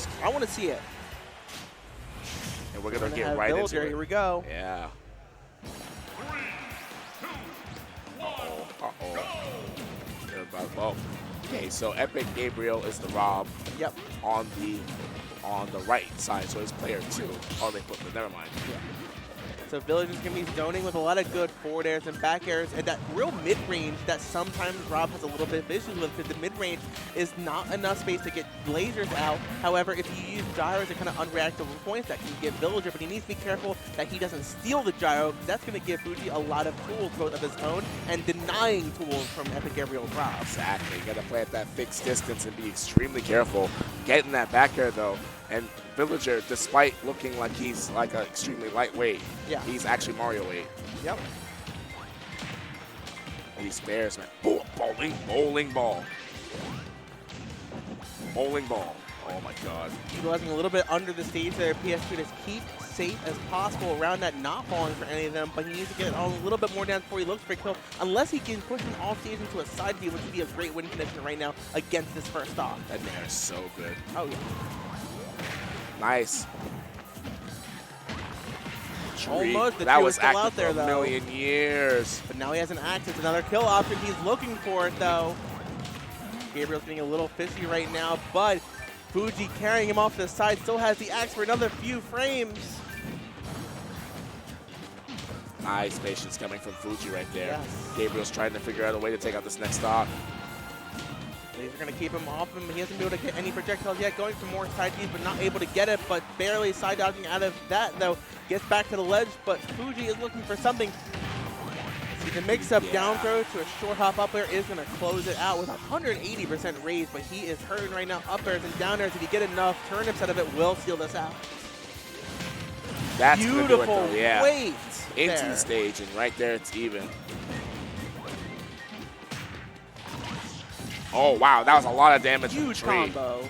first. I want to see it. And we're going to get right into it. Here we go. Yeah. Uh-oh. Okay, so Epic Gabriel is the Rob. Yep. On the right side, so it's player 2. Oh, they put the, never mind. Yeah. So Village is going to be zoning with a lot of good forward airs and back airs, and that real mid-range that sometimes Rob has a little bit of issues with, because the mid-range is not enough space to get lasers out. However, if you use gyros to kind of unreactable points, that can give Villager, but he needs to be careful that he doesn't steal the gyro, because that's going to give FUJI a lot of tools, both of his own, and denying tools from Epic Gabriel's Rob. Exactly. You got to play at that fixed distance and be extremely careful. Getting that back air, though, and Villager, despite looking like he's like an extremely lightweight, yeah, he's actually Mario weight. Yep. And these bears, man. Oh, bowling ball. Bowling ball. Oh my God. Utilizing a little bit under the stage there, PS2 to keep safe as possible around that, not falling for any of them, but he needs to get on a little bit more down before he looks for a kill, unless he can push him off stage into a side view, which would be a great win condition right now against this first stock. That man is so good. Oh yeah. Nice. Almost. That was still active out there, for a million years. But now he has an axe. It's another kill option. He's looking for it, though. Gabriel's getting a little fishy right now, but FUJI carrying him off to the side still has the axe for another few frames. Nice patience coming from FUJI right there. Yes. Gabriel's trying to figure out a way to take out this next stock. These are going to keep him off him. He hasn't been able to get any projectiles yet. Going for more side views, but not able to get it. But barely side dodging out of that, though. Gets back to the ledge, but FUJI is looking for something. See, the mix-up down throw to a short hop up air is going to close it out with 180% raise, but he is hurting right now. Up airs and down airs. If you get enough turnips out of it, will seal this out. That's beautiful weight into there. The stage, and right there it's even. Oh, wow, that was a lot of damage. Huge combo.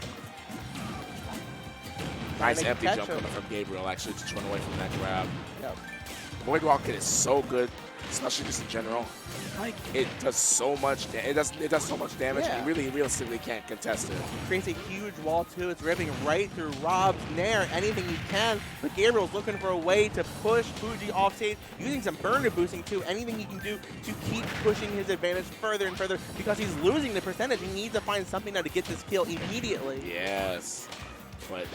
Nice empty jump coming from Gabriel, actually, just run away from that grab. Yep. Void Rocket is so good, especially just in general. Like, it does so much. It does so much damage. Yeah. You really realistically can't contest it. Creates a huge wall too. It's ripping right through Rob's nair, anything he can. But Gabriel's looking for a way to push FUJI off stage, using some burner boosting too. Anything he can do to keep pushing his advantage further and further, because he's losing the percentage. He needs to find something now to get this kill immediately. Yes, but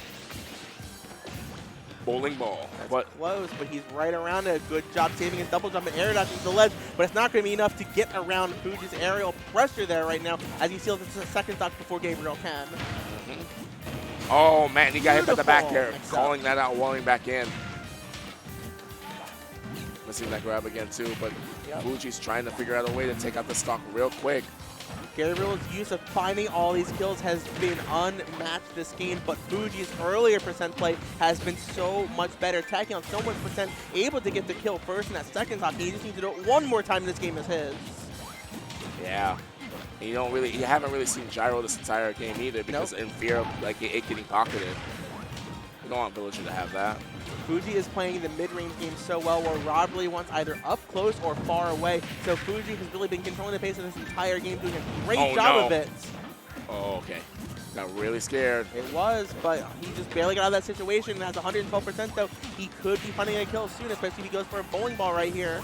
bowling ball. That's but close, but he's right around it. Good job saving his double jump and air dodging to the ledge, but it's not going to be enough to get around FUJI's aerial pressure there right now, as he seals the second stock before Gabriel can. Oh man, he got hit by the back there, calling that out, walling back in. Missing that grab again too, but FUJI's trying to figure out a way to take out the stock real quick. Gabriel's use of finding all these kills has been unmatched this game, but FUJI's earlier percent play has been so much better, attacking on so much percent, able to get the kill first in that second stock. He just needs to do it one more time. This game is his. Yeah. And you haven't really seen gyro this entire game either, because in fear of like it getting pocketed. You don't want Villager to have that. FUJI is playing the mid-range game so well, where Rob really wants either up close or far away. So FUJI has really been controlling the pace of this entire game, doing a great job of it. Oh, okay. Got really scared. It was, but he just barely got out of that situation and has 112%, though. He could be finding a kill soon, especially if he goes for a bowling ball right here.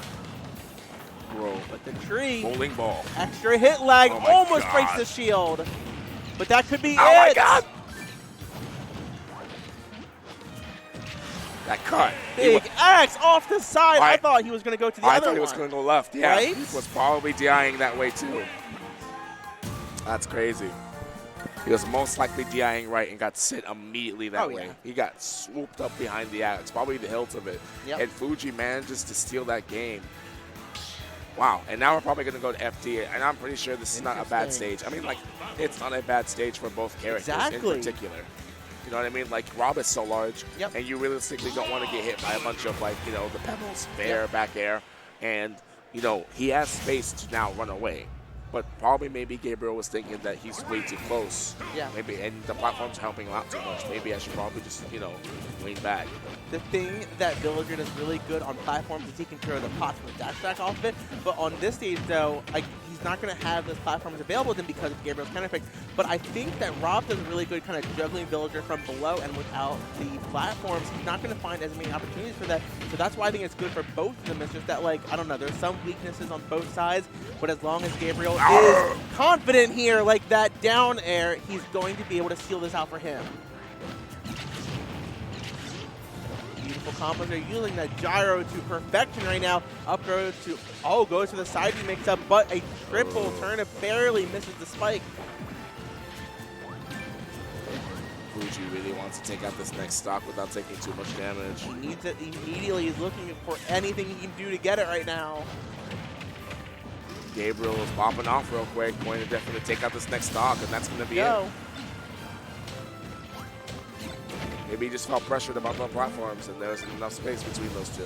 Bro. But the tree. Bowling ball. Extra hit lag almost God. breaks the shield. But that could be it. Oh my God. That cut. Big axe off the side. I thought he was going to go to the other one. I thought he was going to go left. Yeah, right? He was probably DIing that way too. That's crazy. He was most likely DIing right and got sit immediately that way. Yeah. He got swooped up behind the axe, probably the hilt of it. Yep. And FUJI manages to steal that game. Wow, and now we're probably going to go to FT, and I'm pretty sure this is not a bad stage. I mean, like, it's not a bad stage for both characters in particular. You know what I mean? Like, Rob is so large, and you realistically don't want to get hit by a bunch of, like, you know, the pebbles, fair, back air, and, you know, he has space to now run away. But probably maybe Gabriel was thinking that he's way too close. Yeah. Maybe, and the platform's helping him out too much. Maybe I should probably just, you know, lean back. The thing that Villager does really good on platforms is he can throw the pots with dash back off of it. But on this stage, though, like, he's he's not going to have those platforms available to him because of Gabriel's counter pick. But I think that Rob does a really good kind of juggling villager from below, and without the platforms, he's not going to find as many opportunities for that. So that's why I think it's good for both of them. It's just that, like, I don't know, there's some weaknesses on both sides, but as long as Gabriel is confident here, like that down air, he's going to be able to seal this out for him. Beautiful combos. They're using that gyro to perfection right now. Up goes to, goes to the side B mix up, but a triple turnip barely misses the spike. FUJI really wants to take out this next stock without taking too much damage. He needs it immediately. He's looking for anything he can do to get it right now. Gabriel is popping off real quick, going to definitely take out this next stock, and that's going to be it. Maybe he just felt pressured about the platforms, and there's enough space between those two.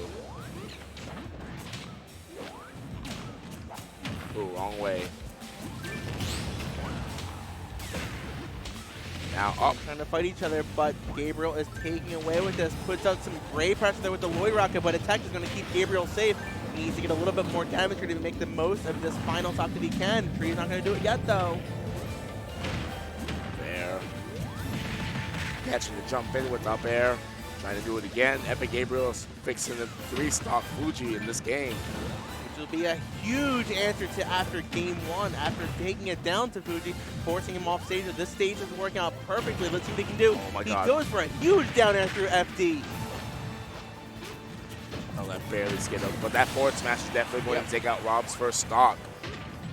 Ooh, wrong way. Now up. Trying to fight each other, but Gabriel is taking away with this. Puts out some great pressure there with the Lloyd Rocket, but Attack is going to keep Gabriel safe. He needs to get a little bit more damage here to make the most of this final stock that he can. Tree's not going to do it yet, though. There. Catching the jump in with up air. Trying to do it again. Epic Gabriel is fixing the 3-stock FUJI in this game. Which will be a huge answer to after game one, after taking it down to FUJI, forcing him off stage. This stage is working out perfectly. Let's see what he can do. Oh my he God. goes for a huge down air through FD. Oh, that barely skidded, but that forward smash is definitely going to take out Rob's first stock.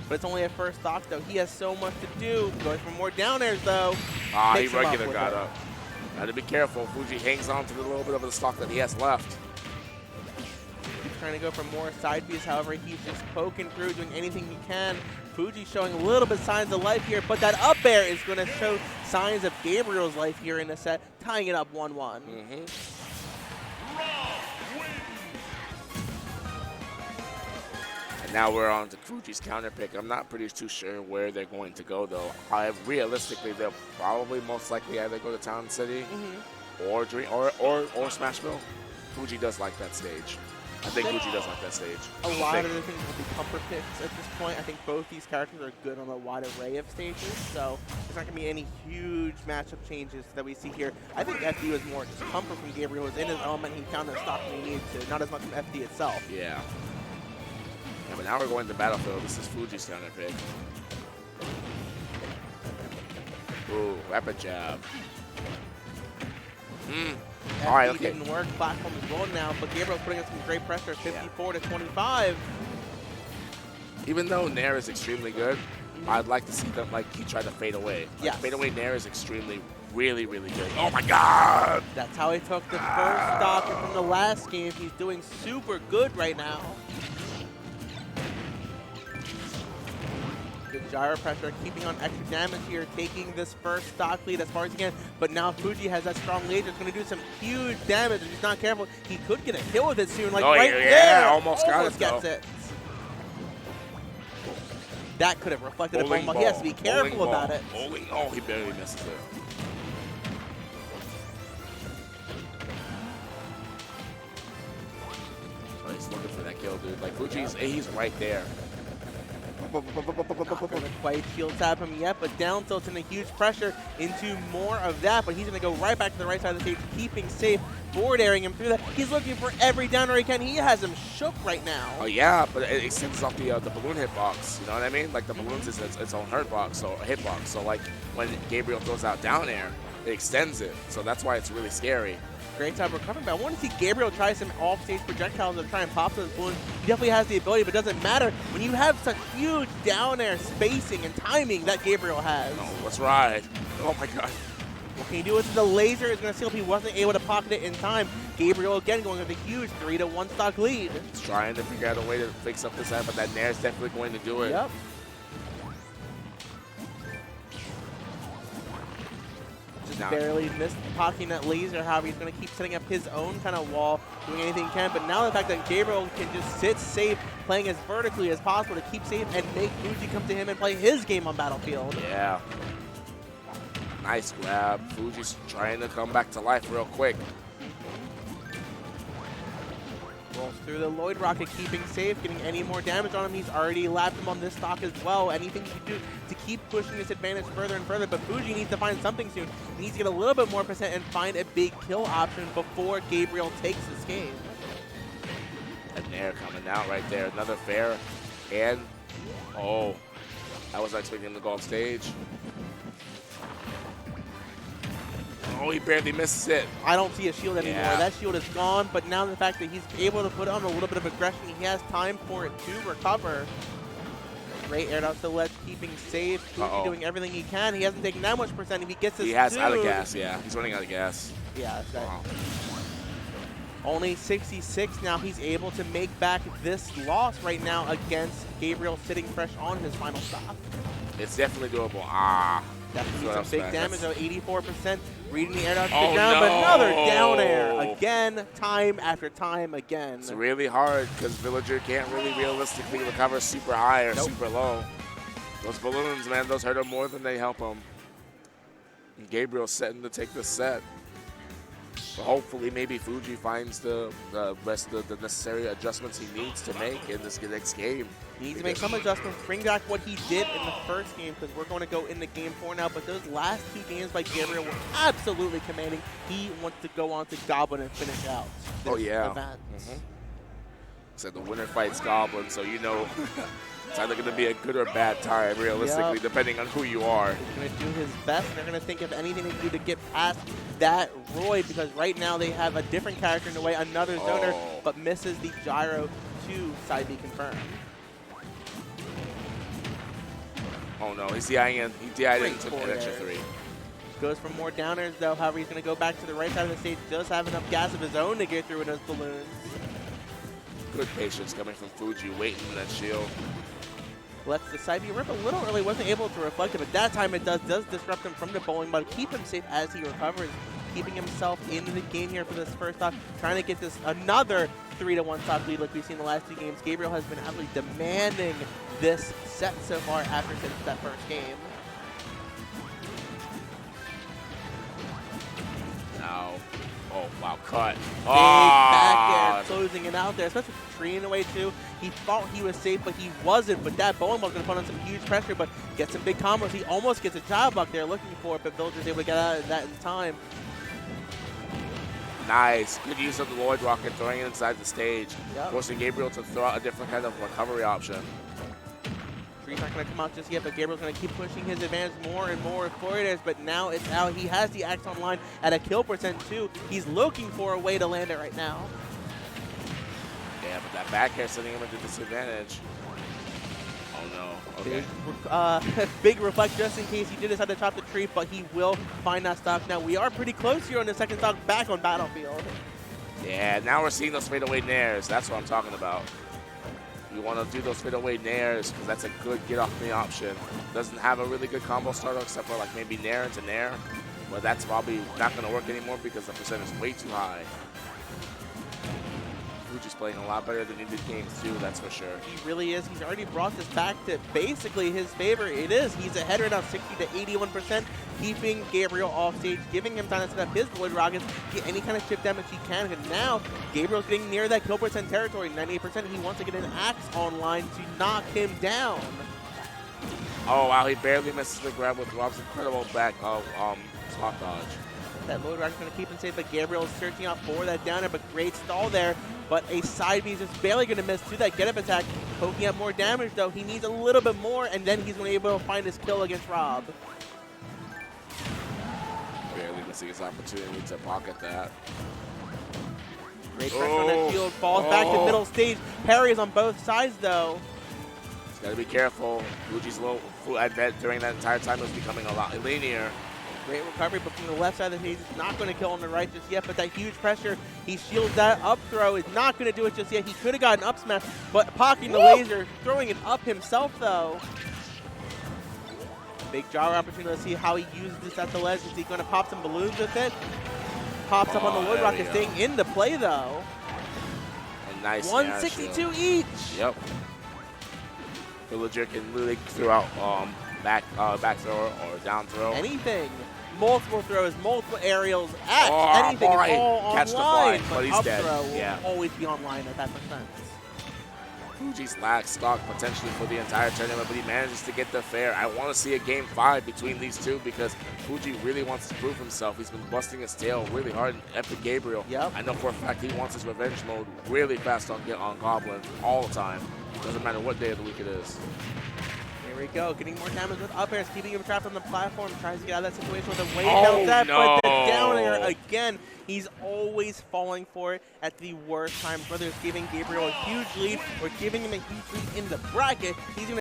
But it's only a first stock, though. He has so much to do. Going for more down airs, though. Ah, he regular got up. Got to be careful. FUJI hangs on to the little bit of the stock that he has left. He's trying to go for more side Bs. However, he's just poking through, doing anything he can. FUJI showing a little bit signs of life here, but that up air is going to show signs of Gabriel's life here in the set, tying it up 1-1. Now we're on to FUJI's counter pick. I'm not pretty too sure where they're going to go, though. Realistically, they'll probably most likely either go to Town City or Smashville. FUJI does like that stage. I think FUJI does like that stage. A lot of the things will be comfort picks at this point. I think both these characters are good on a wide array of stages, so there's not going to be any huge matchup changes that we see here. I think FD was more just comfort from Gabriel. He was in his element. He found the stock when he needed to, not as much from FD itself. Yeah. But now we're going to Battlefield. This is FUJI's counter pick. Ooh, rapid jab. All right, okay. Didn't work. Platform is rolling now, but Gabriel's putting up some great pressure. 54 to 25. Even though Nair is extremely good, I'd like to see them like he tried to fade away. Like, fade away Nair is extremely, really, really good. Oh my God! That's how he took the first stock from the last game. He's doing super good right now. The gyro pressure keeping on extra damage here, taking this first stock lead as far as he can. But now FUJI has that strong laser. It's going to do some huge damage. If he's not careful, he could get a kill with it soon. Like there, almost got it, gets it. That could have reflected a bowling ball. He has to be careful about it. Oh, he barely misses it. Oh, he's looking for that kill, dude. Like FUJI's, he's right there. Not going to quite shield tap him yet, but down tilt's in a huge pressure into more of that, but he's going to go right back to the right side of the stage, keeping safe, forward airing him through that. He's looking for every down air he can. He has him shook right now. Oh yeah, but it extends off the balloon hitbox, you know what I mean? Like the balloons is its own hitbox, so like when Gabriel throws out down air, it extends it, so that's why it's really scary. Great time recovering, but I want to see Gabriel try some off-stage projectiles and try and pop those balloons. He definitely has the ability, but it doesn't matter when you have such huge down air spacing and timing that Gabriel has. Oh, let's ride. Oh my God. What can he do with the laser? Is going to see if he wasn't able to pocket it in time. Gabriel again going with a huge 3-1 stock lead. He's trying to figure out a way to fix up this side, but that Nair is definitely going to do it. Yep. Barely missed pocketing that laser. However, he's going to keep setting up his own kind of wall, doing anything he can. But now the fact that Gabriel can just sit safe, playing as vertically as possible to keep safe and make FUJI come to him and play his game on Battlefield. Yeah. Nice grab. FUJI's trying to come back to life real quick. Rolls through the Lloyd Rocket, keeping safe, getting any more damage on him. He's already lapped him on this stock as well. Anything he can do to keep pushing this advantage further and further, but FUJI needs to find something soon. He needs to get a little bit more percent and find a big kill option before Gabriel takes this game. And Nair coming out right there. Another fair. And, oh, I wasn't expecting him to go off stage. Oh, he barely misses it. I don't see a shield anymore. Yeah. That shield is gone, but now the fact that he's able to put on a little bit of aggression, he has time for it to recover. Great air out to Ledge, keeping safe. FUJI doing everything he can. He hasn't taken that much percent. If he gets this, he has out of gas. Yeah, he's running out of gas. Yeah, that's right. Wow. Only 66 now. He's able to make back this loss right now against Gabriel sitting fresh on his final stock. It's definitely doable. Ah. Definitely some big damage, though. 84%. Reading the air down to the ground, but another down air. Again, time after time again. It's really hard because Villager can't really realistically recover super high or super low. Those balloons, man, those hurt him more than they help him. And Gabriel's setting to take this set. But hopefully, maybe FUJI finds the rest of the necessary adjustments he needs to make in this next game. He needs to make some adjustments, bring back what he did in the first game, because we're going to go into game 4 now. But those last 2 games by Gabriel were absolutely commanding. He wants to go on to Goblin and finish out this event. Said the winner fights Goblin, so you know it's either going to be a good or bad time, realistically, depending on who you are. He's going to do his best, and they're going to think of anything they can do to get past that Roy, because right now they have a different character in the way, another zoner, but misses the gyro to side B confirmed. Oh no, he's DIing in. He DI'd in, took an extra 3. Goes for more downers though, however he's going to go back to the right side of the stage, does have enough gas of his own to get through with those balloons. Good patience coming from FUJI, waiting for that shield. Lets the side B rip a little early, wasn't able to reflect it, but that time it does disrupt him from the bowling, but keep him safe as he recovers, keeping himself in the game here for this first stock, trying to get this another 3-1 stock lead like we've seen the last 2 games. Gabriel has been absolutely demanding this set so far after since that first game. Now, oh wow, cut. Big back air, closing it out there, especially Tree in the way too. He thought he was safe, but he wasn't. But that bowling ball's going to put on some huge pressure, but gets some big combos. He almost gets a job block there looking for it, but Villager's able to get out of that in time. Nice. Good use of the Lloyd Rocket, throwing it inside the stage, forcing Gabriel to throw out a different kind of recovery option. Tree's not going to come out just yet, but Gabriel's going to keep pushing his advantage more and more with Floridas, but now it's out. He has the axe online at a kill percent too. He's looking for a way to land it right now. Yeah, but that back air sending him into disadvantage. Oh no, okay. Big reflect just in case he did decide to chop the tree, but he will find that stock. Now we are pretty close here on the second stock back on Battlefield. Yeah, now we're seeing those fadeaway nairs. That's what I'm talking about. You want to do those fadeaway nairs because that's a good get off me option. Doesn't have a really good combo starter except for like maybe nair into nair, but that's probably not going to work anymore because the percent is way too high. FUJI's playing a lot better than he did games too, that's for sure. He really is. He's already brought this back to basically his favor. It is. He's ahead right now, 60 to 81%, keeping Gabriel off stage, giving him time to set up his Lloyd Rockets, get any kind of chip damage he can. And now Gabriel's getting near that kill percent territory, 98%. He wants to get an axe online to knock him down. Oh wow, he barely misses the grab with Rob's incredible back of spot dodge. That Lloyd Rocket's going to keep him safe, but Gabriel is searching out for that downer, but great stall there. But a side B is just barely going to miss to that get-up attack, poking up more damage, though. He needs a little bit more, and then he's going to be able to find his kill against Rob. Barely missing his opportunity to pocket that. Great pressure on that shield, falls back to middle stage. Parries on both sides, though. He's got to be careful. FUJI's low, I bet during that entire time was becoming a lot linear. Great recovery, but from the left side of the stage, it's not going to kill on the right just yet, but that huge pressure, he shields that up throw, is not going to do it just yet. He could have gotten up smash, but pocketing the laser, throwing it up himself, though. Big jar opportunity. Let's see how he uses this at the ledge. Is he going to pop some balloons with it? Pops up on the Lloyd Rocket, staying into play, though. A nice 162 each. Yep. Villager can really throw out back throw or down throw. Anything. multiple throws, multiple aerials, anything, boy. it's all Catch the online. fly, but he's up dead. throw will Yeah. always be online at that percent. FUJI's last stock potentially for the entire tournament, but he manages to get the fair. I want to see a game 5 between these two because FUJI really wants to prove himself. He's been busting his tail really hard in Epic Gabriel. Yep. I know for a fact he wants his revenge mode really fast on Goblin all the time. Doesn't matter what day of the week it is. Here we go, getting more damage with up airs, keeping him trapped on the platform, tries to get out of that situation with a way down set, but the down air again. He's always falling for it at the worst times, whether it's giving Gabriel a huge lead or giving him a huge lead in the bracket. He's going to